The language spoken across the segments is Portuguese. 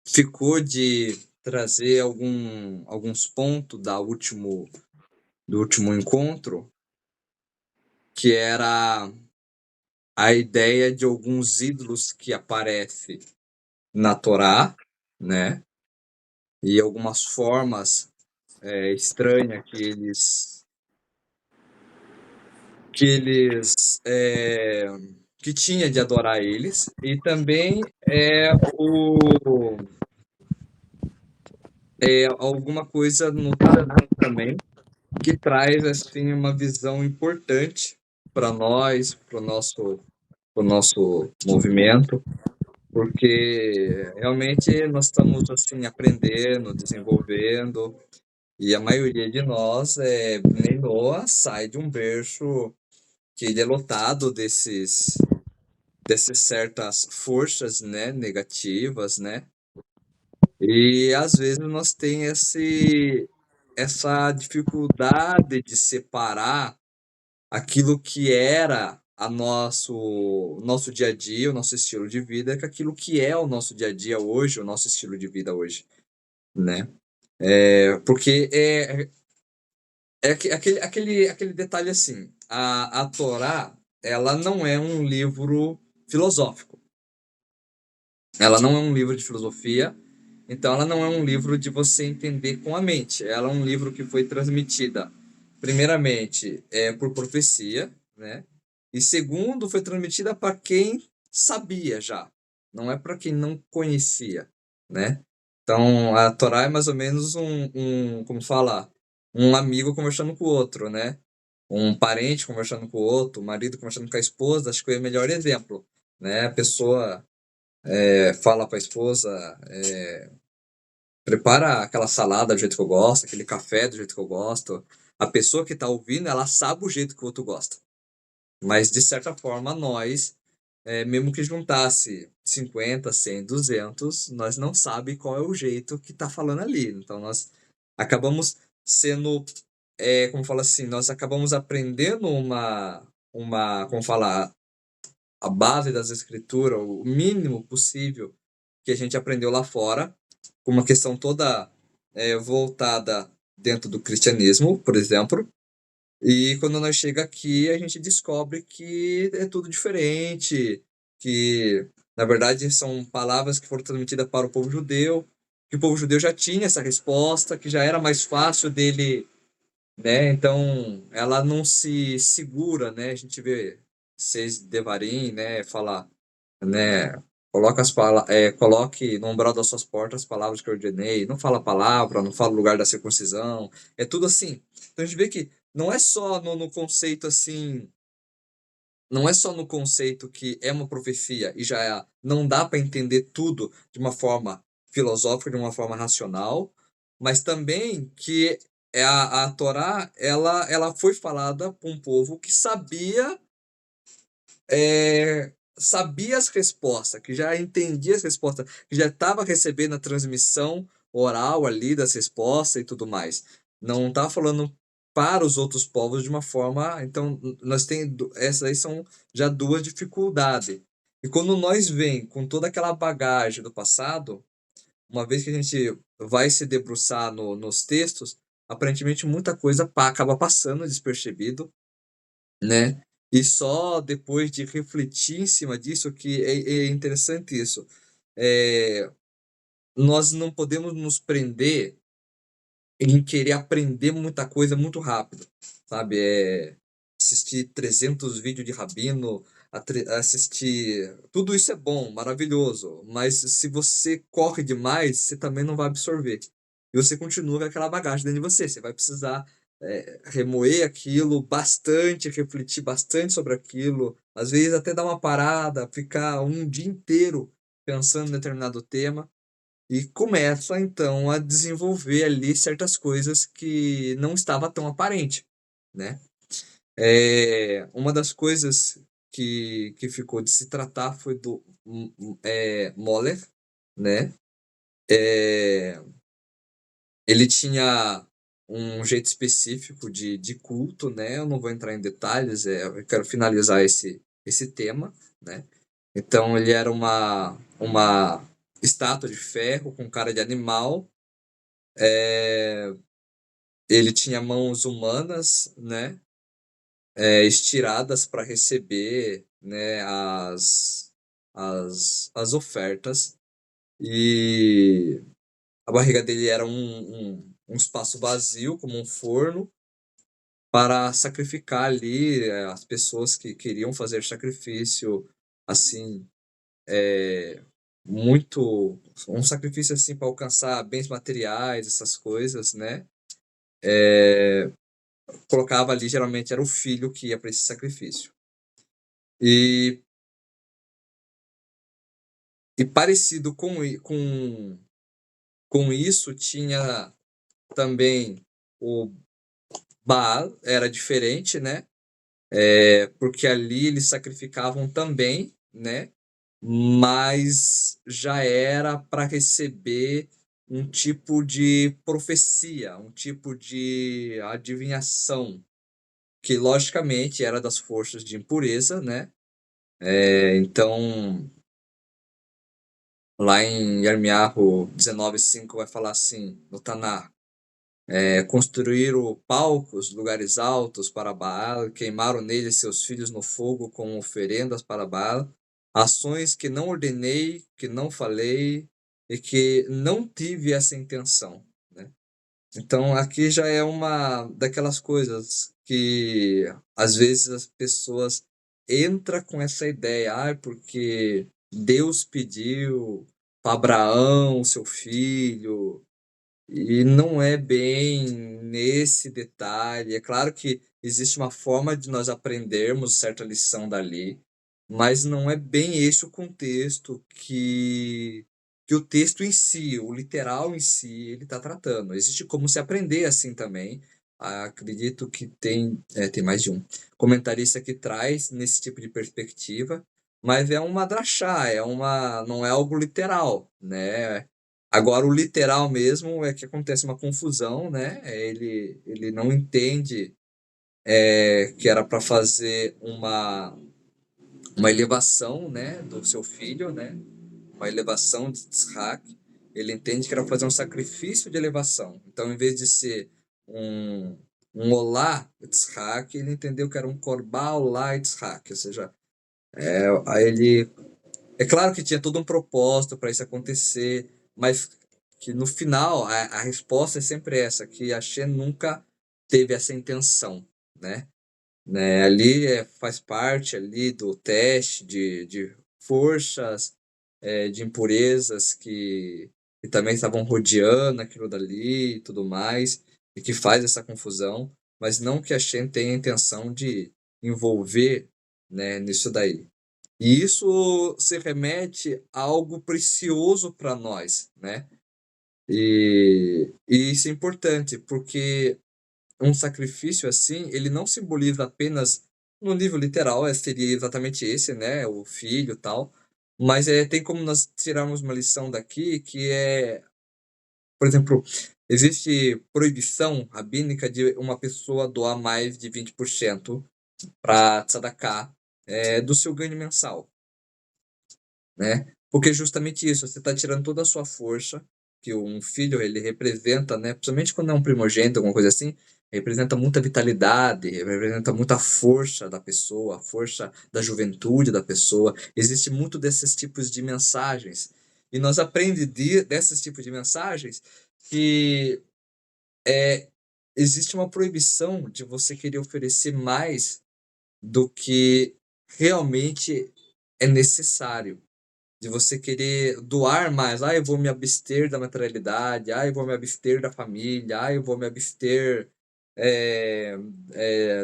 ficou de trazer alguns pontos do último encontro, que era a ideia de alguns ídolos que aparecem na Torá, né? E algumas formas estranhas que eles que tinha de adorar eles, e também alguma coisa no Tanakh também que traz assim uma visão importante para nós, pro nosso movimento, porque realmente nós estamos assim aprendendo, desenvolvendo, e a maioria de nós nem Noah sai de um berço que ele é lotado dessas certas forças, né, negativas, né? E às vezes nós tem essa dificuldade de separar aquilo que era nosso dia a dia, o nosso estilo de vida, com aquilo que é o nosso dia a dia hoje, o nosso estilo de vida hoje, né? Porque aquele detalhe assim, a Torá, ela não é um livro filosófico, ela não é um livro de filosofia, então ela não é um livro de você entender com a mente, ela é um livro que foi transmitida, primeiramente, por profecia, né? E segundo, foi transmitida para quem sabia já, não é para quem não conhecia, né? Então, a Torá é mais ou menos como fala, um amigo conversando com o outro, né? Um parente conversando com o outro, um marido conversando com a esposa, acho que é o melhor exemplo, né? A pessoa fala para a esposa, prepara aquela salada do jeito que eu gosto, aquele café do jeito que eu gosto. A pessoa que está ouvindo, ela sabe o jeito que o outro gosta. Mas, de certa forma, nós, mesmo que juntasse 50, 100, 200, nós não sabe qual é o jeito que está falando ali. Então, nós acabamos sendo, como fala assim, nós acabamos aprendendo como falar, a base das escrituras, o mínimo possível que a gente aprendeu lá fora, com uma questão toda voltada dentro do cristianismo, por exemplo, e quando nós chega aqui, a gente descobre que é tudo diferente, que na verdade são palavras que foram transmitidas para o povo judeu, que o povo judeu já tinha essa resposta, que já era mais fácil dele, né? Então, ela não se segura, né? A gente vê seis Devarim, né? Falar, né? Coloque no umbral das suas portas as palavras que eu ordenei. Não fala palavra, não fala o lugar da circuncisão. É tudo assim. Então a gente vê que não é só no conceito assim, não é só no conceito que é uma profecia e já não dá para entender tudo de uma forma filosófica, de uma forma racional, mas também que a Torá, ela foi falada por um povo que sabia as respostas, que já entendia as respostas, que já estava recebendo a transmissão oral ali das respostas e tudo mais. Não estava falando para os outros povos de uma forma. Então, nós tem essas aí são já duas dificuldades. E quando nós vem com toda aquela bagagem do passado, uma vez que a gente vai se debruçar nos textos, aparentemente muita coisa acaba passando despercebido, né? E só depois de refletir em cima disso que é interessante isso. É, nós não podemos nos prender em querer aprender muita coisa muito rápido, sabe? Assistir 300 vídeos de rabino, assistir... Tudo isso é bom, maravilhoso, mas se você corre demais, você também não vai absorver. E você continua com aquela bagagem dentro de você. Você vai precisar remoer aquilo bastante, refletir bastante sobre aquilo, às vezes até dar uma parada, ficar um dia inteiro pensando em determinado tema e começa então a desenvolver ali certas coisas que não estava tão aparente, né? Uma das coisas que ficou de se tratar foi do Moller, né? É, ele tinha um jeito específico de culto, né? Eu não vou entrar em detalhes, eu quero finalizar esse tema, né? Então ele era estátua de ferro com cara de animal. Ele tinha mãos humanas, né, estiradas para receber, né, as ofertas. E a barriga dele era um espaço vazio, como um forno, para sacrificar ali as pessoas que queriam fazer sacrifício, assim, muito. Um sacrifício assim para alcançar bens materiais, essas coisas, né? Colocava ali, geralmente era o filho que ia para esse sacrifício. E, e parecido com isso, tinha também o Baal, era diferente, né? Porque ali eles sacrificavam também, né? Mas já era para receber um tipo de profecia, um tipo de adivinhação, que logicamente era das forças de impureza, né? Então, lá em Yirmiyahu 19:5 vai falar assim, no Tanar, construíram palcos, lugares altos para Baal, queimaram neles seus filhos no fogo com oferendas para Baal, ações que não ordenei, que não falei e que não tive essa intenção, né? Então aqui já é uma daquelas coisas que às vezes as pessoas entram com essa ideia, porque Deus pediu para Abraão, seu filho, e não é bem nesse detalhe. É claro que existe uma forma de nós aprendermos certa lição dali, mas não é bem esse o contexto que o texto em si, o literal em si, ele está tratando. Existe como se aprender assim também. Acredito que tem mais de um comentarista que traz nesse tipo de perspectiva, mas é uma drachá, não é algo literal, né? Agora, o literal mesmo é que acontece uma confusão, né? Ele não entende que era para fazer uma elevação, né, do seu filho, né? Uma elevação de Isaac. Ele entende que era para fazer um sacrifício de elevação. Então, em vez de ser um, um olá Isaac, ele entendeu que era um corbá olá Isaac. Ou seja, aí ele é claro que tinha todo um propósito para isso acontecer, mas que no final a resposta é sempre essa, que a Shen nunca teve essa intenção, né? Ali faz parte ali do teste de forças, de impurezas que também estavam rodeando aquilo dali e tudo mais, e que faz essa confusão, mas não que a Shen tenha a intenção de envolver, né, nisso daí. E isso se remete a algo precioso para nós, né? E isso é importante, porque um sacrifício assim, ele não simboliza apenas no nível literal, seria exatamente esse, né? O filho e tal. Mas tem como nós tirarmos uma lição daqui que por exemplo, existe proibição rabínica de uma pessoa doar mais de 20% para tzedakah, do seu ganho mensal, né? Porque é justamente isso, você está tirando toda a sua força, que um filho ele representa, né? Principalmente quando é um primogênito, alguma coisa assim, representa muita vitalidade, representa muita força da pessoa, a força da juventude da pessoa. Existe muito desses tipos de mensagens. E nós aprendemos desses tipos de mensagens que existe uma proibição de você querer oferecer mais do que realmente é necessário, de você querer doar mais. Eu vou me abster da materialidade, eu vou me abster da família, eu vou me abster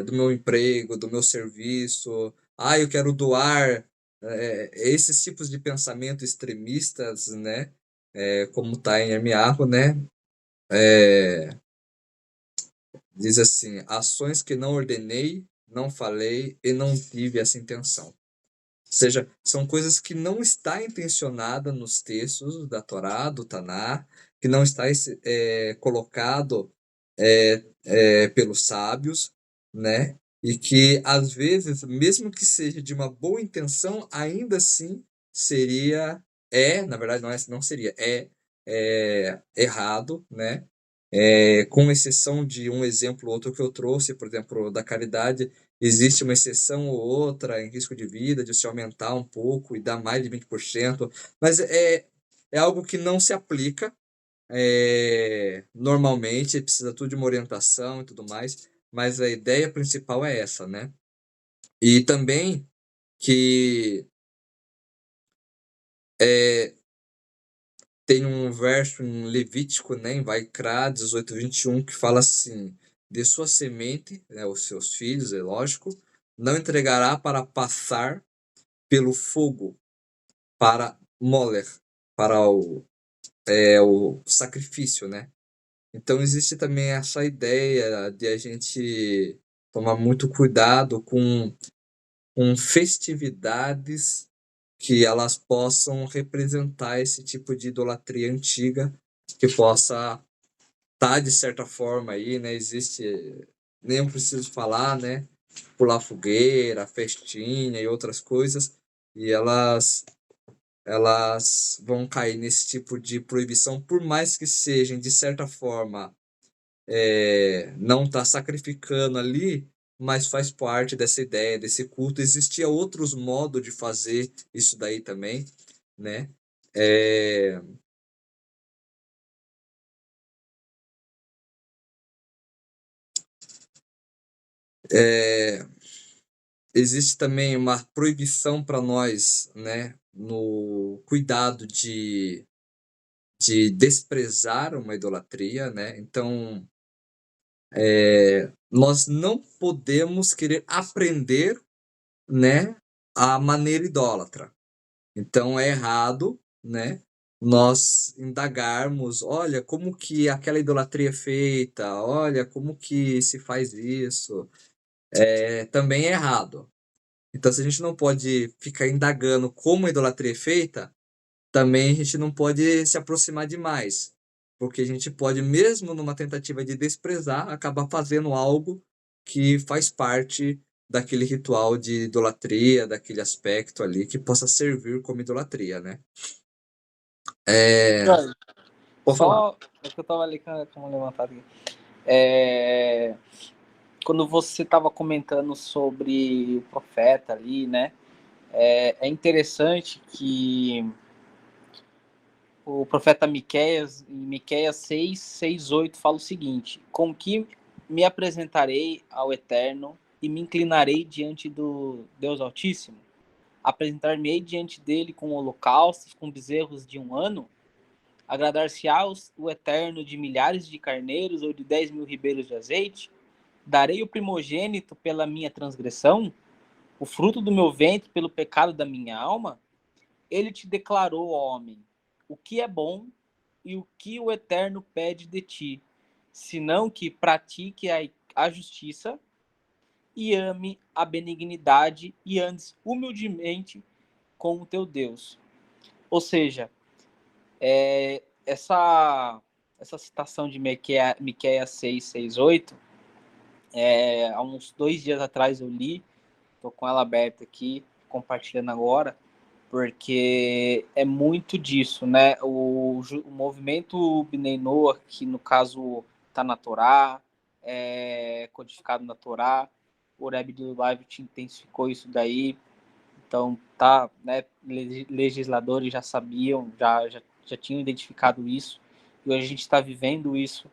do meu emprego, do meu serviço, eu quero doar. Esses tipos de pensamento extremistas, né? Como está em Amiarro, né? Diz assim: ações que não ordenei, não falei e não tive essa intenção. Ou seja, são coisas que não está intencionada nos textos da Torá, do Taná, que não está colocado pelos sábios, né? E que às vezes, mesmo que seja de uma boa intenção, ainda assim seria na verdade, não seria, errado, né? Com exceção de um exemplo ou outro que eu trouxe, por exemplo, da caridade, existe uma exceção ou outra em risco de vida, de se aumentar um pouco e dar mais de 20%, mas é algo que não se aplica normalmente, precisa tudo de uma orientação e tudo mais, mas a ideia principal é essa, né? E também que tem um verso em Levítico, né, em Vaikra 18:21, que fala assim: de sua semente, né, os seus filhos, é lógico, não entregará para passar pelo fogo, para moler, para o sacrifício, né? Então existe também essa ideia de a gente tomar muito cuidado com festividades que elas possam representar esse tipo de idolatria antiga, que possa estar de certa forma aí, né? Existe, nem eu preciso falar, né? Pular fogueira, festinha e outras coisas, e elas vão cair nesse tipo de proibição, por mais que sejam de certa forma não está sacrificando ali, mas faz parte dessa ideia, desse culto. Existia outros modos de fazer isso daí também, né? É, é, existe também uma proibição para nós, né? No cuidado de desprezar uma idolatria, né? Então, nós não podemos querer aprender, né? A maneira idólatra. Então é errado, né? Nós indagarmos, olha, como que aquela idolatria é feita, olha, como que se faz isso, também é errado. Então, se a gente não pode ficar indagando como a idolatria é feita, também a gente não pode se aproximar demais, porque a gente pode, mesmo numa tentativa de desprezar, acabar fazendo algo que faz parte daquele ritual de idolatria, daquele aspecto ali que possa servir como idolatria, né? É, Olha, pode falar. só é que eu tava ali com uma levantada aqui. É, quando você estava comentando sobre o profeta ali, né? É interessante que o profeta Miqueias, em Miqueias 6, 6, 8, fala o seguinte: com que me apresentarei ao Eterno e me inclinarei diante do Deus Altíssimo? Apresentar-me-ei diante dele com holocaustos, com bezerros de 1 ano? Agradar-se-á o Eterno de milhares de carneiros ou de 10.000 ribeiros de azeite? Darei o primogênito pela minha transgressão, o fruto do meu ventre pelo pecado da minha alma? Ele te declarou, homem, o que é bom e o que o Eterno pede de ti, senão que pratique a justiça e ame a benignidade e andes humildemente com o teu Deus. Ou seja, essa citação de Miqueias 6, 6, 8, há uns 2 dias atrás eu li, estou com ela aberta aqui, compartilhando agora, porque é muito disso, né? O movimento Bnei Noach, que no caso está na Torá, é codificado na Torá, o Rebbe do Leibniz intensificou isso daí, então tá, né? Legisladores já sabiam, já tinham identificado isso, e hoje a gente está vivendo isso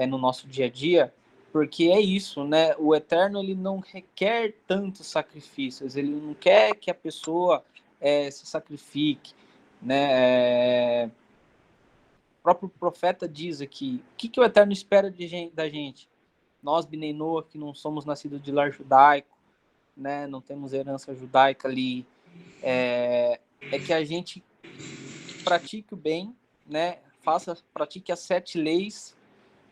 no nosso dia a dia, porque é isso, né? O Eterno ele não requer tantos sacrifícios, ele não quer que a pessoa se sacrifique, né? O próprio profeta diz aqui, o que o Eterno espera da gente? Nós, Bnei Noach, que não somos nascidos de lar judaico, né? Não temos herança judaica ali, é que a gente pratique o bem, né? Pratique as 7 leis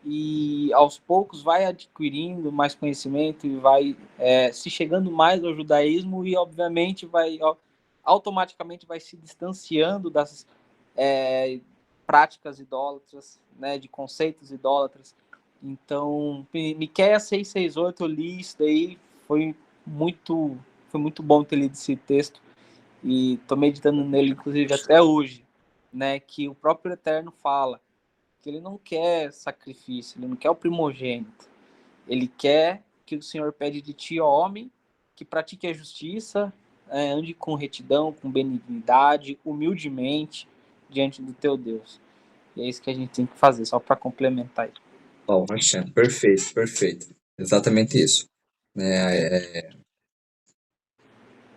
e aos poucos vai adquirindo mais conhecimento e vai se chegando mais ao judaísmo e obviamente automaticamente vai se distanciando das práticas idólatras, né, de conceitos idólatras. Então, Miqueias 6:6, 8, eu li isso daí, foi muito bom ter lido esse texto e estou meditando nele, inclusive, até hoje, né? Que o próprio Eterno fala que ele não quer sacrifício, ele não quer o primogênito. Ele quer que o Senhor pede de ti, ó homem, que pratique a justiça, ande com retidão, com benignidade, humildemente diante do teu Deus. E é isso que a gente tem que fazer, só para complementar aí. Ó, Hashem, perfeito, perfeito. Exatamente isso.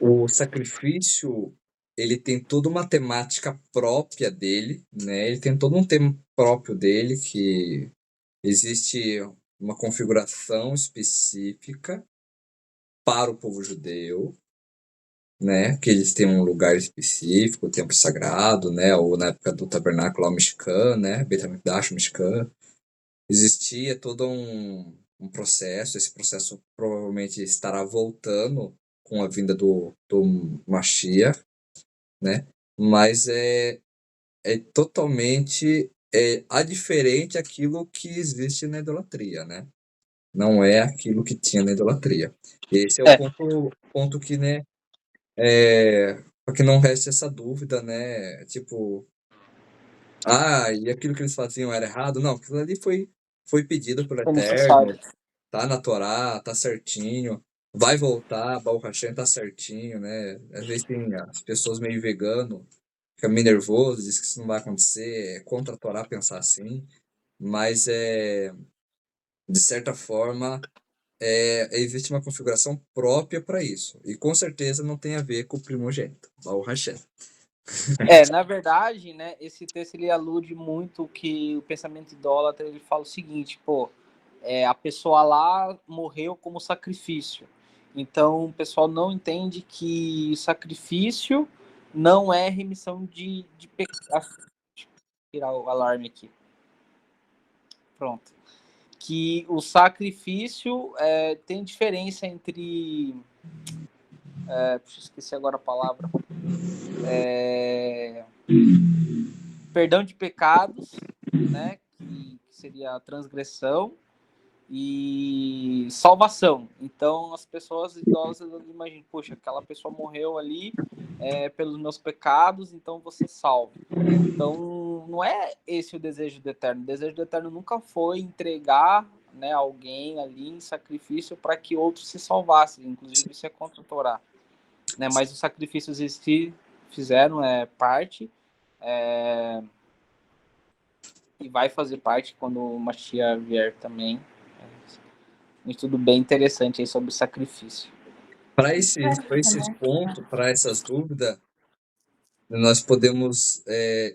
O sacrifício, ele tem toda uma temática própria dele, né? Ele tem todo um tema próprio dele, que existe uma configuração específica para o povo judeu, né? Que eles têm um lugar específico, o templo sagrado, né? Ou na época do tabernáculo, o Mishkan, né? Beit HaMikdash, Mishkan. Existia todo um processo, esse processo provavelmente estará voltando com a vinda do Mashiach, né? Mas é totalmente adiferente aquilo que existe na idolatria, né? Não é aquilo que tinha na idolatria. Esse é o É, ponto que, né, para que não reste essa dúvida, né? Tipo, e aquilo que eles faziam era errado? Não, aquilo ali foi pedido pelo foi necessário. Eterno, tá na Torá, tá certinho, vai voltar, Baruch Hashem tá certinho, né? Às vezes tem as pessoas meio vegano, fica meio nervoso, diz que isso não vai acontecer, é contra a Torá pensar assim, mas de certa forma existe uma configuração própria para isso, e com certeza não tem a ver com o primogênito, Baruch Hashem. Na verdade, né, esse texto ele alude muito que o pensamento idólatra, ele fala o seguinte, pô, a pessoa lá morreu como sacrifício. Então, o pessoal não entende que sacrifício não é remissão de pecado. Tirar o alarme aqui. Pronto. Que o sacrifício tem diferença entre. Esqueci agora a palavra. Perdão de pecados, né? Que seria a transgressão, e salvação. Então, as pessoas idosas imaginam, poxa, aquela pessoa morreu ali pelos meus pecados, então você salva. Então, não é esse o desejo do Eterno. O desejo do Eterno nunca foi entregar, né, alguém ali em sacrifício para que outros se salvassem. Inclusive, isso é contra a Torá. Né? Mas os sacrifícios em si fizeram parte e vai fazer parte quando o Mashiach vier também. Um estudo bem interessante aí sobre sacrifício. Para esses pontos, para essas dúvidas, nós podemos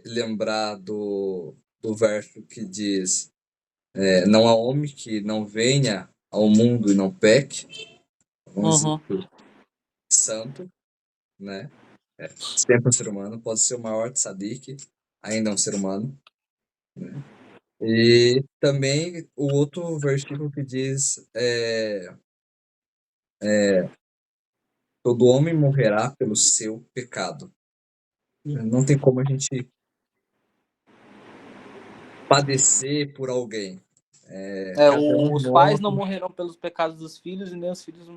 lembrar do verso que diz: não há homem que não venha ao mundo e não peque, um Uhum. exemplo santo, né? Sempre um ser humano, pode ser o maior tzadik, ainda é um ser humano. Né? E também o outro versículo que diz: todo homem morrerá pelo seu pecado. Não tem como a gente padecer por alguém. Cada um Os pais não morre. morrerão pelos pecados dos filhos e nem os filhos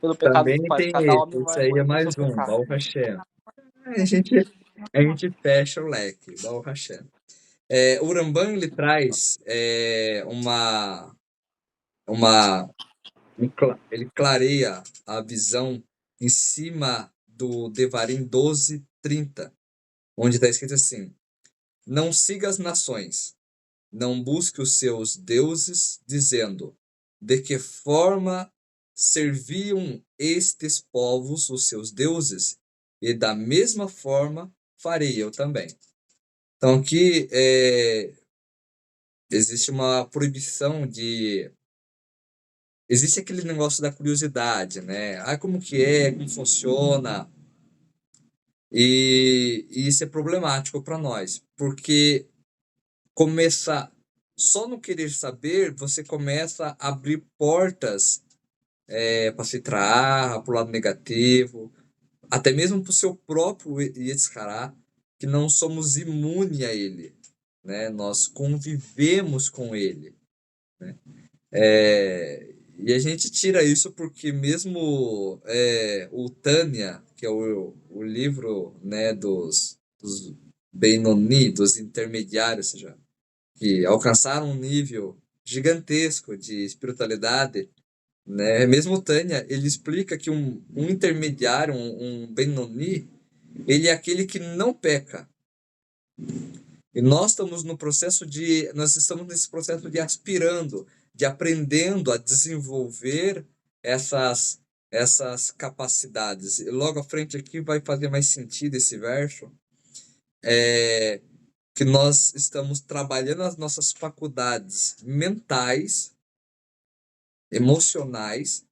pelo pecado Também dos pais. tem Cada esse. homem Esse vai aí é morrer pelo seu mais um, pecado. Baruch Hashem. A gente fecha o leque, Baruch Hashem. O Rambam, ele traz uma ele clareia a visão em cima do Devarim 12:30, onde está escrito assim: não siga as nações, não busque os seus deuses, dizendo: de que forma serviam estes povos os seus deuses? E da mesma forma farei eu também. Então aqui existe uma proibição de. Existe aquele negócio da curiosidade, né? Como que é, como funciona? E isso é problemático para nós, porque começar só no querer saber, você começa a abrir portas para se trair, para o lado negativo, até mesmo para o seu próprio Yetzirah, que não somos imunes a ele, né? Nós convivemos com ele, né? E a gente tira isso porque mesmo o Tânia, que é o livro, né, dos Benoni, dos intermediários, ou seja, que alcançaram um nível gigantesco de espiritualidade, né? Mesmo o Tânia, ele explica que um intermediário, um Benoni, ele é aquele que não peca. E nós estamos nesse processo de aspirando, de aprendendo a desenvolver essas capacidades. E logo à frente aqui vai fazer mais sentido esse verso, é, que nós estamos trabalhando as nossas faculdades mentais, emocionais,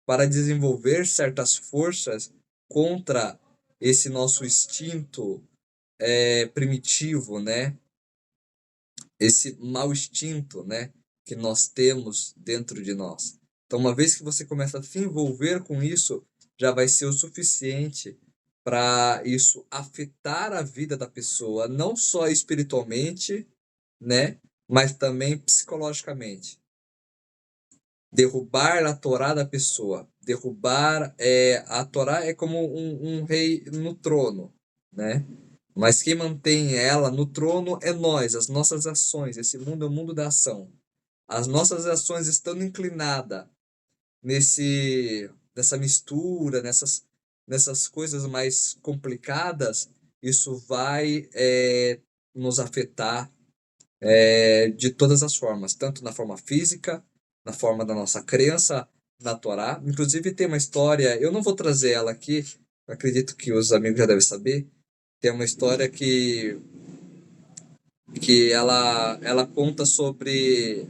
para desenvolver certas forças contra esse nosso instinto primitivo, né? Esse mau instinto, né? Que nós temos dentro de nós. Então, uma vez que você começa a se envolver com isso, já vai ser o suficiente para isso afetar a vida da pessoa, não só espiritualmente, né? Mas também psicologicamente. Derrubar a Torá da pessoa. Derrubar a Torá é como um rei no trono, né? Mas quem mantém ela no trono é nós, as nossas ações. Esse mundo é o mundo da ação. As nossas ações estando inclinadas nessa mistura, nessas coisas mais complicadas, isso vai nos afetar de todas as formas, tanto na forma física, na forma da nossa crença na Torá. Inclusive tem uma história, eu não vou trazer ela aqui, acredito que os amigos já devem saber. Tem uma história que ela conta sobre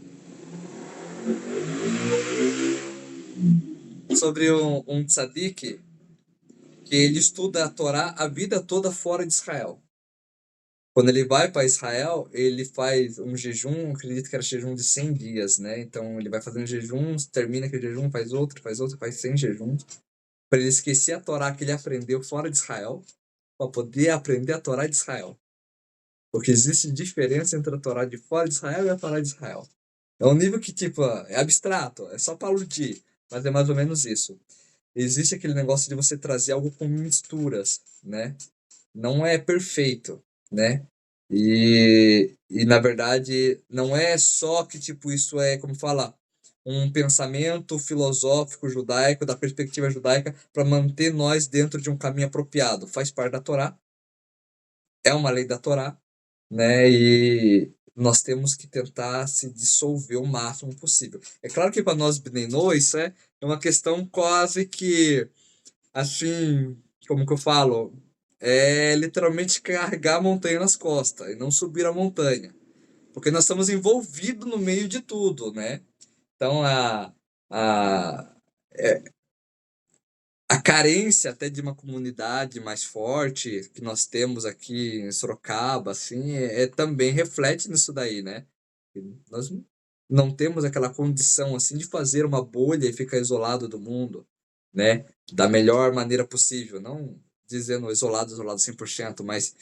um tzadik que ele estuda a Torá a vida toda fora de Israel. Quando ele vai para Israel, ele faz um jejum, acredito que era jejum de 100 dias, né? Então ele vai fazendo jejuns, termina aquele jejum, faz outro, faz 100 jejuns, para ele esquecer a Torá que ele aprendeu fora de Israel, para poder aprender a Torá de Israel. Porque existe diferença entre a Torá de fora de Israel e a Torá de Israel. É um nível que, tipo, é abstrato, é só para aludir, mas é mais ou menos isso. Existe aquele negócio de você trazer algo com misturas, né? Não é perfeito, né? E na verdade, não é só que, tipo, isso é, como fala, um pensamento filosófico judaico, da perspectiva judaica, para manter nós dentro de um caminho apropriado. Faz parte da Torá, é uma lei da Torá, né? E nós temos que tentar se dissolver o máximo possível. É claro que para nós Bnei Noah, isso é uma questão quase que, assim, como que eu falo? É literalmente carregar a montanha nas costas e não subir a montanha. Porque nós estamos envolvidos no meio de tudo, né? Então, a, a carência até de uma comunidade mais forte que nós temos aqui em Sorocaba, assim, também reflete nisso daí, né? Nós não temos aquela condição assim de fazer uma bolha e ficar isolado do mundo, né? Da melhor maneira possível, não dizendo isolado 100%, mas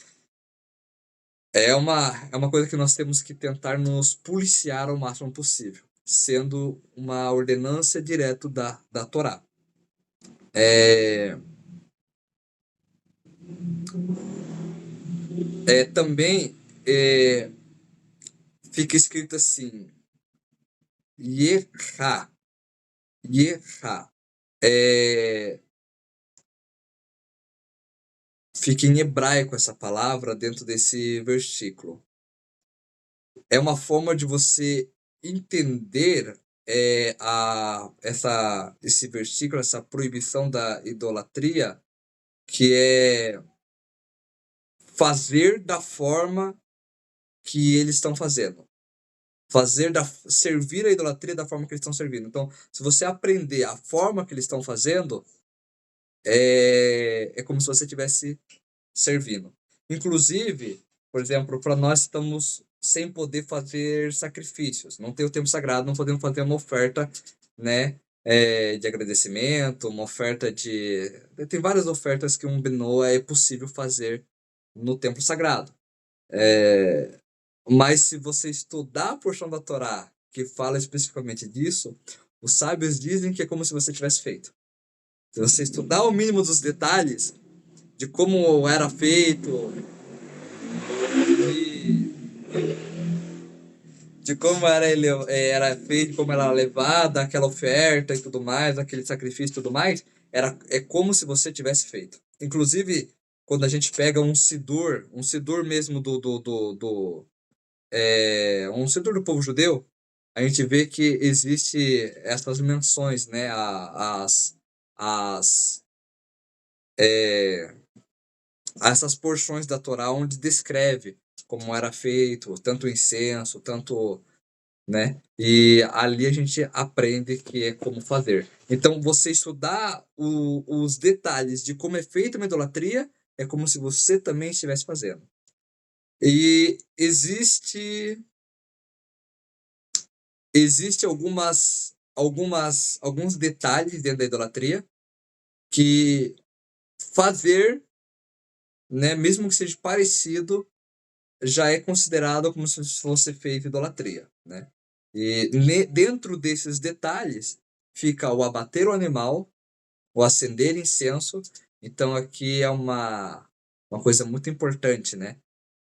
é uma coisa que nós temos que tentar nos policiar ao máximo possível, sendo uma ordenância direto da Torá. Também fica escrito assim, Yerha, Yerha. É, fica em hebraico essa palavra dentro desse versículo. É uma forma de você entender esse versículo, essa proibição da idolatria, que é fazer da forma que eles estão fazendo. Servir a idolatria da forma que eles estão servindo. Então, se você aprender a forma que eles estão fazendo, é como se você estivesse servindo. Inclusive, por exemplo, para nós estamos sem poder fazer sacrifícios, não tem o tempo sagrado, não podemos fazer uma oferta, né, de agradecimento, uma oferta de... Tem várias ofertas que um Benoa é possível fazer no templo sagrado. Mas se você estudar a porção da Torá que fala especificamente disso, os sábios dizem que é como se você tivesse feito. Se você estudar o mínimo dos detalhes de como era feito, de como era feito, como era levada aquela oferta e tudo mais, aquele sacrifício e tudo mais, é como se você tivesse feito. Inclusive, quando a gente pega um sidur mesmo um sidur do povo judeu, a gente vê que existe essas menções, né, as, a essas porções da Torá onde descreve como era feito, tanto o incenso, tanto, né? E ali a gente aprende que é como fazer. Então, você estudar os detalhes de como é feita uma idolatria é como se você também estivesse fazendo. E existe alguns detalhes dentro da idolatria que fazer, né, mesmo que seja parecido, já é considerado como se fosse feito idolatria, né? E dentro desses detalhes fica o abater o animal, o acender incenso. Então aqui é uma coisa muito importante, né?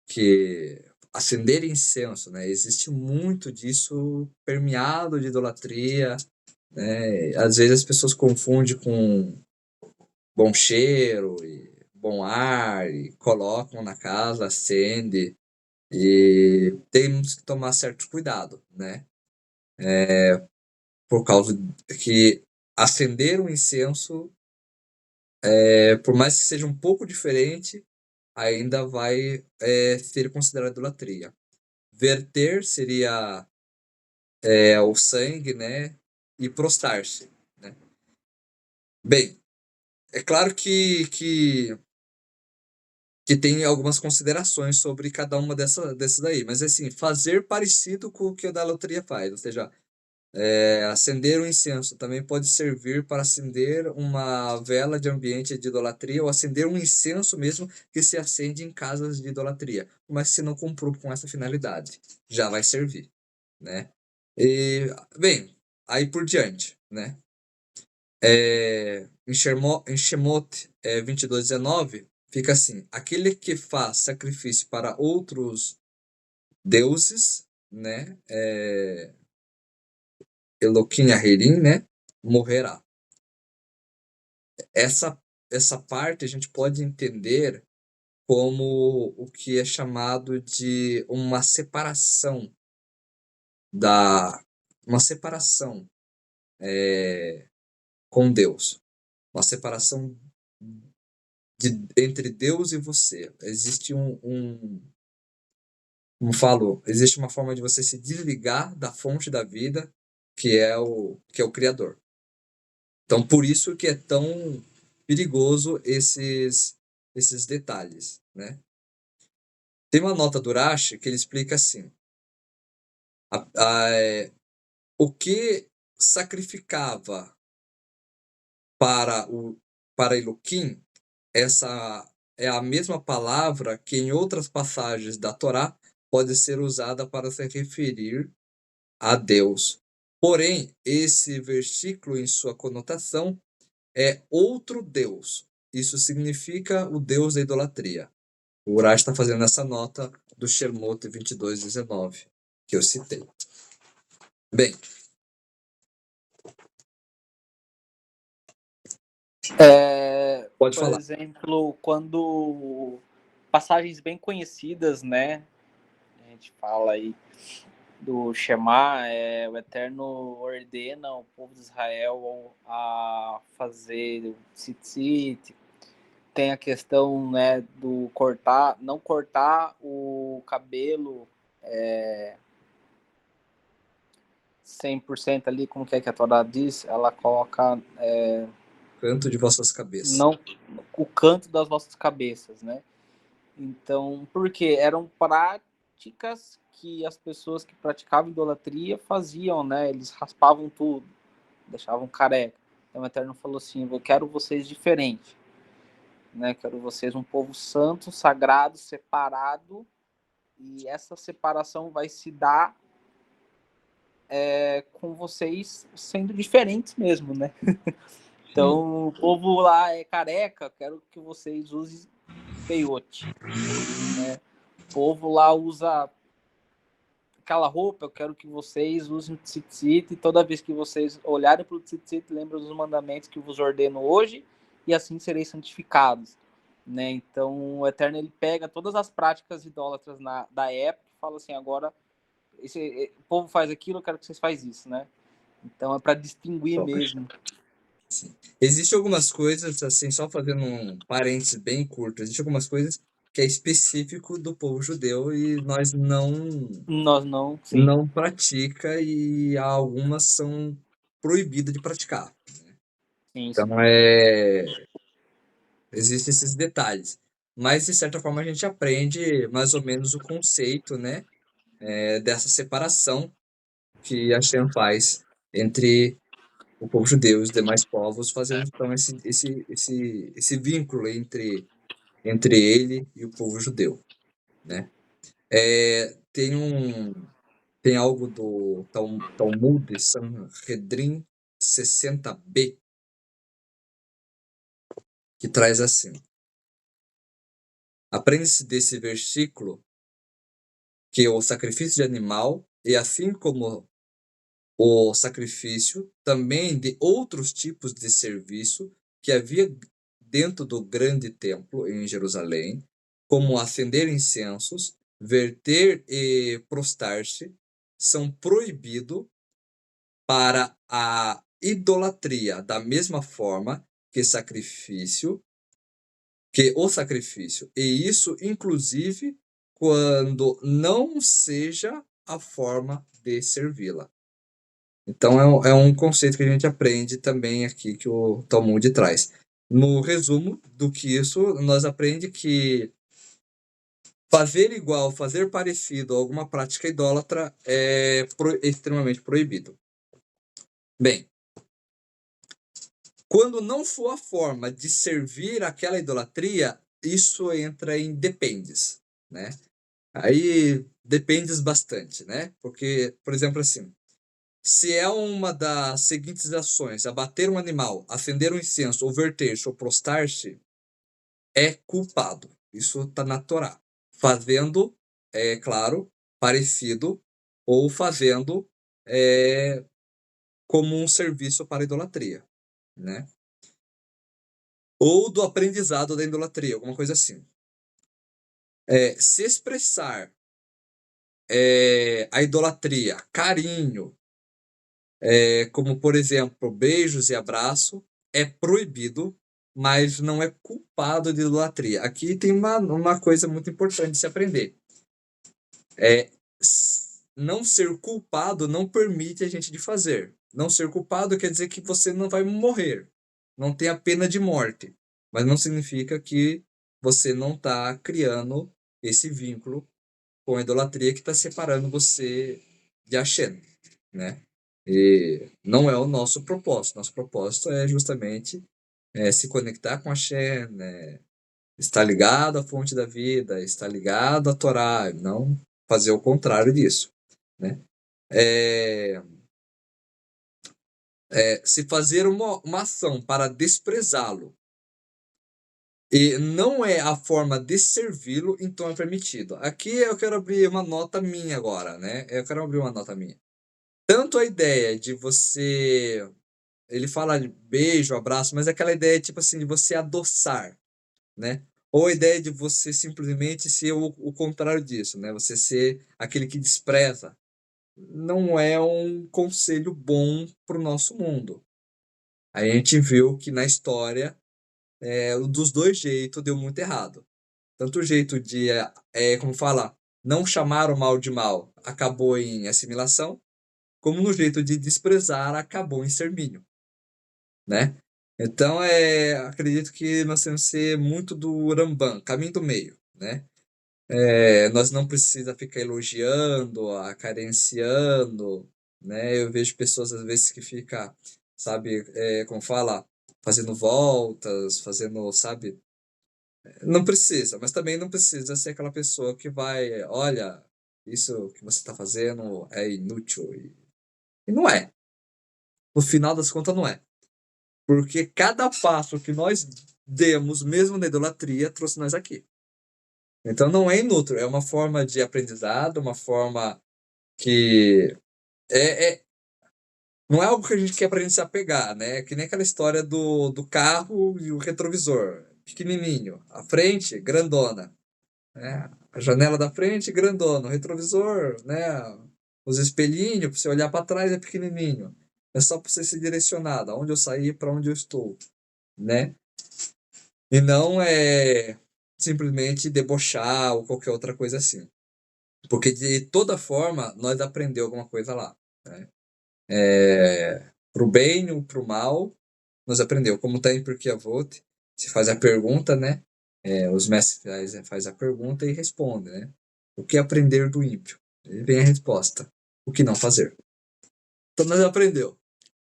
Que acender incenso, né? Existe muito disso permeado de idolatria, né? Às vezes as pessoas confundem com bom cheiro e bom ar e colocam na casa, acende. E temos que tomar certo cuidado, né? Por causa que acender um incenso, por mais que seja um pouco diferente, ainda vai ser considerado idolatria. Verter seria o sangue, né? E prostrar-se, né? Bem, é claro que tem algumas considerações sobre cada uma dessas daí, mas assim, fazer parecido com o que a idolatria faz, ou seja, acender um incenso também pode servir para acender uma vela de ambiente de idolatria ou acender um incenso mesmo que se acende em casas de idolatria, mas se não cumprir com essa finalidade, já vai servir, né? E, bem, aí por diante, né? Em Shemot 22:19 fica assim: aquele que faz sacrifício para outros deuses, né? Eloquim Aherim, né? Morrerá. Essa, essa parte a gente pode entender como o que é chamado de da uma separação com Deus, uma separação entre Deus e você. Existe como falo, existe uma forma de você se desligar da fonte da vida, que é o Criador. Então, por isso que é tão perigoso esses detalhes, né? Tem uma nota do Rashi que ele explica assim: a, a, é, o que sacrificava para para Eloquim, essa é a mesma palavra que em outras passagens da Torá pode ser usada para se referir a Deus. Porém, esse versículo, em sua conotação, é outro Deus. Isso significa o Deus da idolatria. O Urash está fazendo essa nota do Shemot 22:19, que eu citei. Bem, pode Por falar. exemplo, quando passagens bem conhecidas, né? A gente fala aí do Shema, o Eterno ordena o povo de Israel a fazer o tzitzit. Tem a questão, né, do não cortar o cabelo 100% ali, como que a Torá diz? Ela coloca Canto de vossas cabeças. não o canto das vossas cabeças, né? Então, porque eram práticas que as pessoas que praticavam idolatria faziam, né? Eles raspavam tudo, deixavam careca. Então o Eterno falou assim: eu quero vocês diferente, né? Quero vocês um povo santo, sagrado, separado, e essa separação vai se dar com vocês sendo diferentes mesmo, né? Então, o povo lá é careca, quero que vocês usem peiote. Né? O povo lá usa aquela roupa, eu quero que vocês usem tzitzit, e toda vez que vocês olharem para o tzitzit, lembrem dos mandamentos que vos ordeno hoje, e assim sereis santificados. Né? Então, o Eterno ele pega todas as práticas idólatras da época e fala assim, agora, o povo faz aquilo, eu quero que vocês façam isso. Né? Então, é para distinguir mesmo. Sim. Existem algumas coisas, assim, só fazendo um parênteses bem curto, existem algumas coisas que é específico do povo judeu e nós Nós não, sim. não pratica e algumas são proibidas de praticar. Sim, Então, sim. existem esses detalhes. Mas, de certa forma, a gente aprende mais ou menos o conceito, né, dessa separação que a Hashem faz entre o povo judeu e os demais povos, fazendo então esse vínculo entre ele e o povo judeu, né? Tem algo do Talmud Sanhedrin 60b que traz assim: aprende-se desse versículo que o sacrifício de animal, e assim como o sacrifício também de outros tipos de serviço que havia dentro do grande templo em Jerusalém, como acender incensos, verter e prostrar-se, são proibidos para a idolatria, da mesma forma que o sacrifício, e isso inclusive quando não seja a forma de servi-la. Então é um conceito que a gente aprende também aqui que o Talmud traz. No resumo do que isso, nós aprendemos que fazer igual, fazer parecido a alguma prática idólatra é extremamente proibido. Bem, quando não for a forma de servir aquela idolatria, isso entra em dependes, né? Aí dependes bastante, né? Porque, por exemplo, assim, se é uma das seguintes ações, abater um animal, acender um incenso, ou verter-se ou prostrar-se, é culpado. Isso está na Torá. Fazendo, é claro, parecido, ou fazendo como um serviço para a idolatria, né? Ou do aprendizado da idolatria, alguma coisa assim. Se expressar a idolatria, carinho, como por exemplo, beijos e abraço, é proibido, mas não é culpado de idolatria. Aqui tem uma coisa muito importante de se aprender. Não ser culpado não permite a gente de fazer. Não ser culpado quer dizer que você não vai morrer. Não tem a pena de morte. Mas não significa que você não está criando esse vínculo com a idolatria que está separando você de Hashem, né? E não é o nosso propósito. Nosso propósito é justamente se conectar com Hashem, né? Estar ligado à fonte da vida, estar ligado à Torá, não fazer o contrário disso, né? É, se fazer uma ação para desprezá-lo e não é a forma de servi-lo, então é permitido. Aqui eu quero abrir uma nota minha agora, né? Eu quero abrir uma nota minha. Tanto a ideia de você. Ele fala de beijo, abraço, mas é aquela ideia, tipo assim, de você adoçar, né? Ou a ideia de você simplesmente ser o contrário disso, né? Você ser aquele que despreza. Não é um conselho bom para o nosso mundo. A gente viu que na história, dos dois jeitos deu muito errado. Tanto o jeito de, como fala, não chamar o mal de mal acabou em assimilação, como no jeito de desprezar acabou em extermínio, né? Então, acredito que nós temos que ser muito do Rambam, caminho do meio, né? Nós não precisa ficar elogiando, acarenciando, né? Eu vejo pessoas às vezes que fica, sabe, como fala, fazendo voltas, fazendo, sabe? Não precisa, mas também não precisa ser aquela pessoa que vai, olha, isso que você está fazendo é inútil. E não é. No final das contas, não é. Porque cada passo que nós demos, mesmo na idolatria, trouxe nós aqui. Então não é inútil, é uma forma de aprendizado, uma forma que não é algo que a gente quer pra gente se apegar, né? Que nem aquela história do carro e o retrovisor, pequenininho, a frente, grandona, né? A janela da frente, grandona, o retrovisor, né? Os espelhinhos, para você olhar para trás, é pequenininho. É só para você se direcionar, da onde eu saí para onde eu estou, né? E não é simplesmente debochar ou qualquer outra coisa assim. Porque de toda forma, nós aprendemos alguma coisa lá, né? Pro bem ou pro mal, nós aprendeu. Como está em Pirkei Avot, se faz a pergunta, né? Os mestres faz a pergunta e responde, né? O que aprender do ímpio? Aí vem a resposta. O que não fazer? Então nós aprendeu.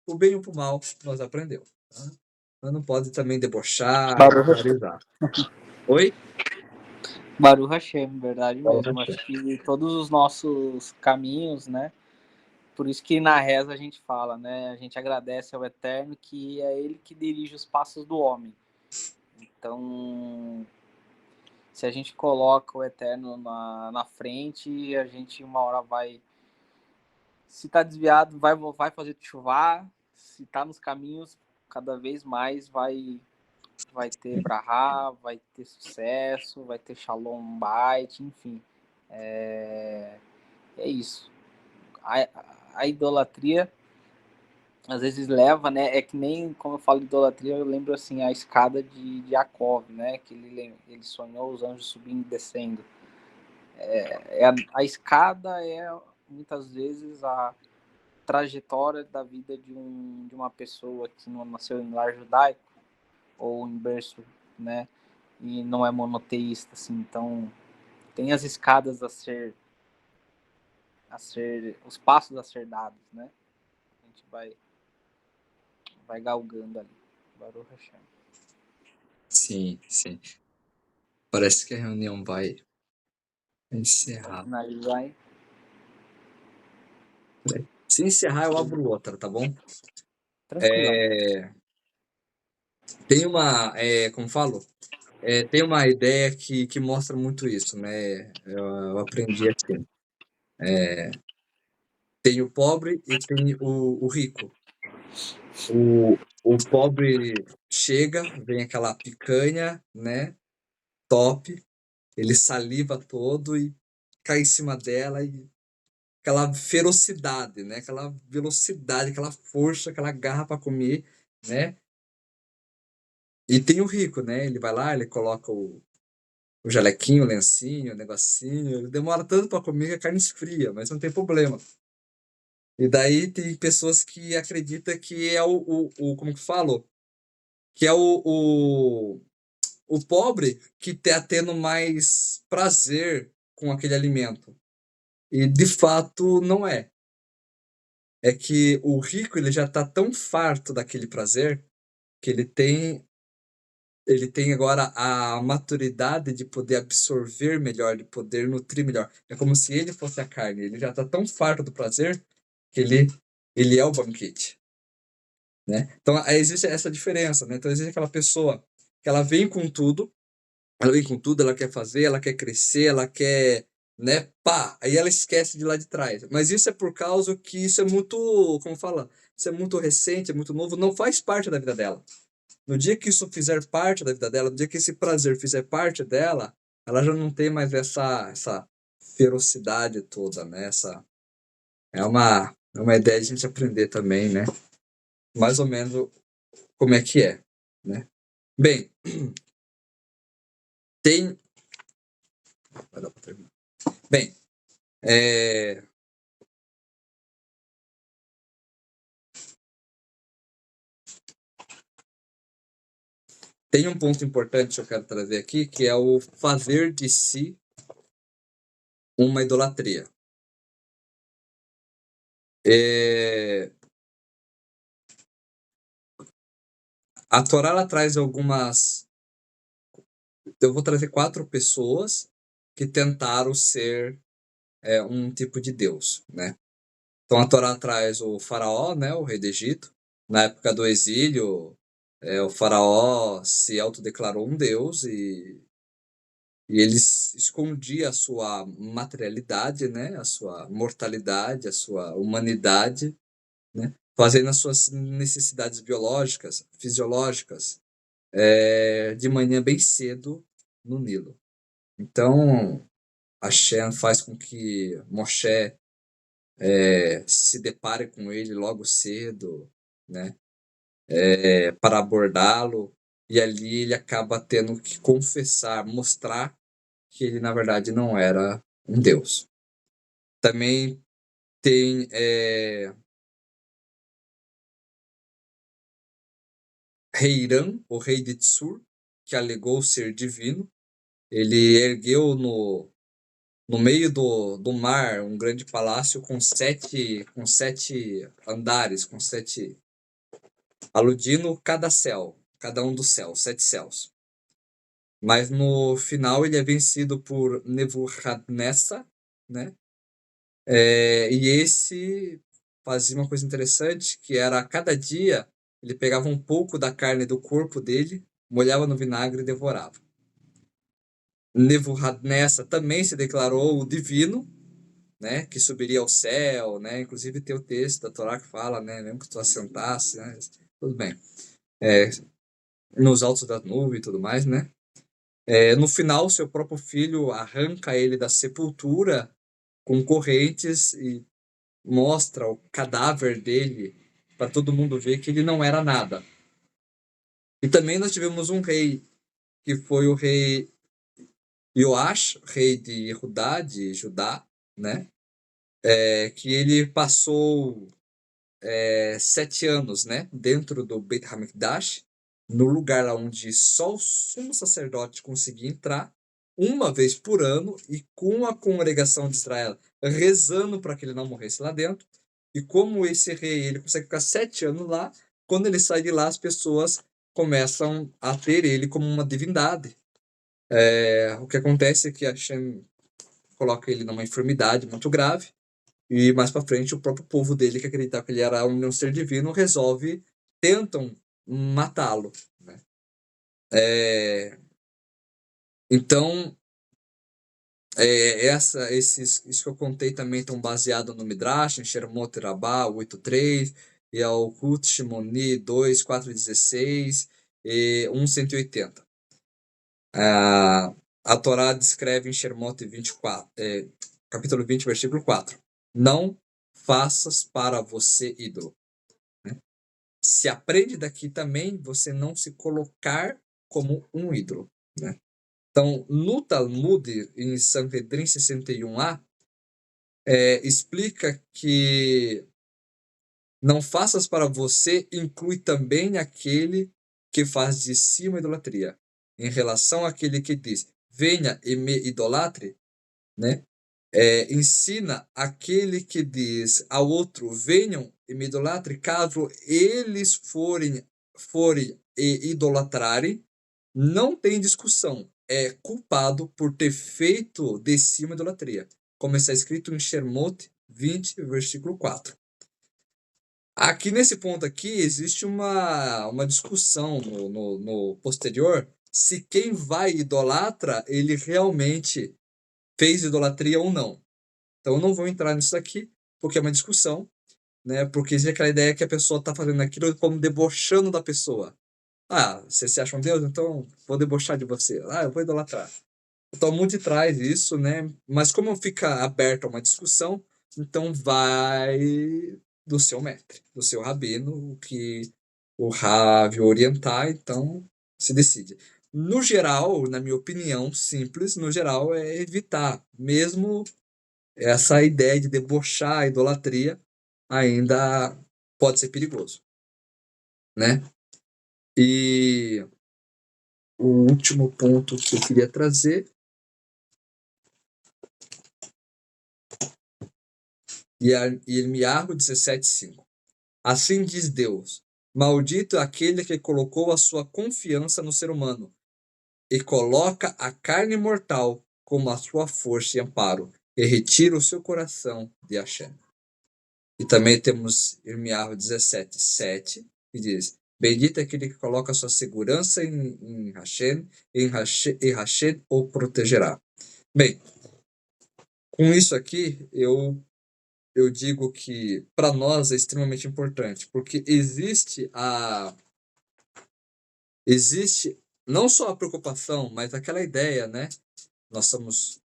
O bem ou pro mal, nós aprendeu. Tá? Nós não pode também debochar, Baruch Hashem. ridicularizar. Oi? Baruch Hashem, verdade Baruch mesmo. Hashem. Acho que todos os nossos caminhos, né? Por isso que na reza a gente fala, né? A gente agradece ao Eterno que é Ele que dirige os passos do homem. Então, se a gente coloca o Eterno na frente, a gente uma hora vai... Se tá desviado, vai fazer chuvar. Se tá nos caminhos, cada vez mais vai ter brahá, vai ter sucesso, vai ter shalom bait, enfim. É isso. A idolatria às vezes leva, né? É que nem, como eu falo de idolatria, eu lembro assim, a escada de Jacob, né? Que ele sonhou os anjos subindo e descendo. A escada é muitas vezes a trajetória da vida de uma pessoa que não nasceu em lar judaico ou em berço, né? E não é monoteísta, assim. Então, tem as escadas a ser os passos a ser dados, né? A gente vai galgando ali. Baruch Hashem. Sim, sim. Parece que a reunião vai encerrar. Finalizar, hein? Se encerrar, eu abro outra, tá bom? Tranquilão. Tem uma, como falo? Tem uma ideia que mostra muito isso, né? Eu aprendi assim. Tem o pobre e tem o rico. O pobre chega, vem aquela picanha, né? Top, ele saliva todo e cai em cima dela e aquela ferocidade, né? Aquela velocidade, aquela força, aquela garra para comer, né? E tem o rico, né? Ele vai lá, ele coloca o jalequinho, o lencinho, o negocinho, ele demora tanto para comer que a carne esfria, mas não tem problema. E daí tem pessoas que acreditam que é como que falo? Que é o pobre que tá tendo mais prazer com aquele alimento. E de fato não é. É que o rico ele já tá tão farto daquele prazer que ele tem agora a maturidade de poder absorver melhor, de poder nutrir melhor. É como se ele fosse a carne. Ele já tá tão farto do prazer que ele é o banquete, né? Então existe essa diferença, né? Então existe aquela pessoa que ela vem com tudo, ela quer fazer, ela quer crescer, ela quer, né? Pá, aí ela esquece de lá de trás. Mas isso é por causa que isso é muito, como fala, isso é muito recente, é muito novo, não faz parte da vida dela. No dia que isso fizer parte da vida dela, no dia que esse prazer fizer parte dela, ela já não tem mais essa ferocidade toda, né? É uma ideia de a gente aprender também, né? Mais ou menos como é que é, né? Bem, tem. Vai dar pra terminar. Bem, tem um ponto importante que eu quero trazer aqui, que é o fazer de si uma idolatria. A Torá ela traz algumas. Eu vou trazer 4 pessoas que tentaram ser um tipo de Deus, né? Então a Torá traz o faraó, né, o rei do Egito, na época do exílio, o faraó se autodeclarou um deus e ele escondia a sua materialidade, né, a sua mortalidade, a sua humanidade, né, fazendo as suas necessidades biológicas, fisiológicas, de manhã bem cedo no Nilo. Então, Hashem faz com que Moshe se depare com ele logo cedo, né, para abordá-lo, e ali ele acaba tendo que confessar, mostrar que ele na verdade não era um deus. Também tem Reiram, o rei de Tsur, que alegou ser divino. Ele ergueu no meio do mar um grande palácio com sete andares, com sete, aludindo cada um dos céus, 7 céus. Mas no final ele é vencido por Nebuchadnezzar, né? E esse fazia uma coisa interessante, que era a cada dia ele pegava um pouco da carne do corpo dele, molhava no vinagre e devorava. Nebuchadnezzar também se declarou o divino, né, que subiria ao céu, né? Inclusive tem o texto da Torá que fala, né, mesmo que tu assentasse, né? Tudo bem. Nos altos da nuvem e tudo mais, né? No final, seu próprio filho arranca ele da sepultura com correntes e mostra o cadáver dele para todo mundo ver que ele não era nada. E também nós tivemos um rei, que foi o rei Joash, rei de Judá, né? Que ele passou 7 anos, né? Dentro do Beit HaMikdash, no lugar onde só o sumo sacerdote conseguia entrar, uma vez por ano, e com a congregação de Israel rezando para que ele não morresse lá dentro. E como esse rei ele consegue ficar 7 anos lá, quando ele sai de lá, as pessoas começam a ter ele como uma divindade. O que acontece é que Hashem coloca ele numa enfermidade muito grave, e mais para frente o próprio povo dele, que acreditava que ele era um ser divino, tentam matá-lo, né? Então, isso que eu contei também estão baseados no Midrash, em Shermot Rabbah 8.3, e ao Kut Shimoni 2.4.16 e 1.180. A Torá descreve em Shermot 24, capítulo 20, versículo 4. Não faças para você ídolo. Se aprende daqui também você não se colocar como um ídolo, né? Então, no Talmud, em Sanhedrin 61a, explica que não faças para você inclui também aquele que faz de si uma idolatria. Em relação àquele que diz, venha e me idolatre, né? Ensina aquele que diz ao outro, venham e me idolatre, caso eles forem e idolatrarem, não tem discussão, é culpado por ter feito de si uma idolatria, como está escrito em Shermot 20, versículo 4. Aqui nesse ponto aqui existe uma discussão no posterior, se quem vai idolatra, ele realmente fez idolatria ou não. Então eu não vou entrar nisso daqui, porque é uma discussão, né? Porque existe aquela ideia que a pessoa está fazendo aquilo como debochando da pessoa. Você se acha um Deus? Então vou debochar de você. Eu vou idolatrar. O Talmud traz isso, né? Mas como fica aberta uma discussão, então vai do seu mestre, do seu rabino, o que o Rav orientar, então se decide. No geral, na minha opinião simples, no geral é evitar, mesmo essa ideia de debochar a idolatria ainda pode ser perigoso, né? E o último ponto que eu queria trazer Irmiarro 17:5. Assim diz Deus: maldito é aquele que colocou a sua confiança no ser humano e coloca a carne mortal como a sua força e amparo e retira o seu coração de Hashem. E também temos Irmiarro 17:7, que diz: Bendito é aquele que coloca sua segurança em Hashem, e Hashem o protegerá. Bem, com isso aqui, eu digo que para nós é extremamente importante, porque existe não só a preocupação, mas aquela ideia, né? Nós estamos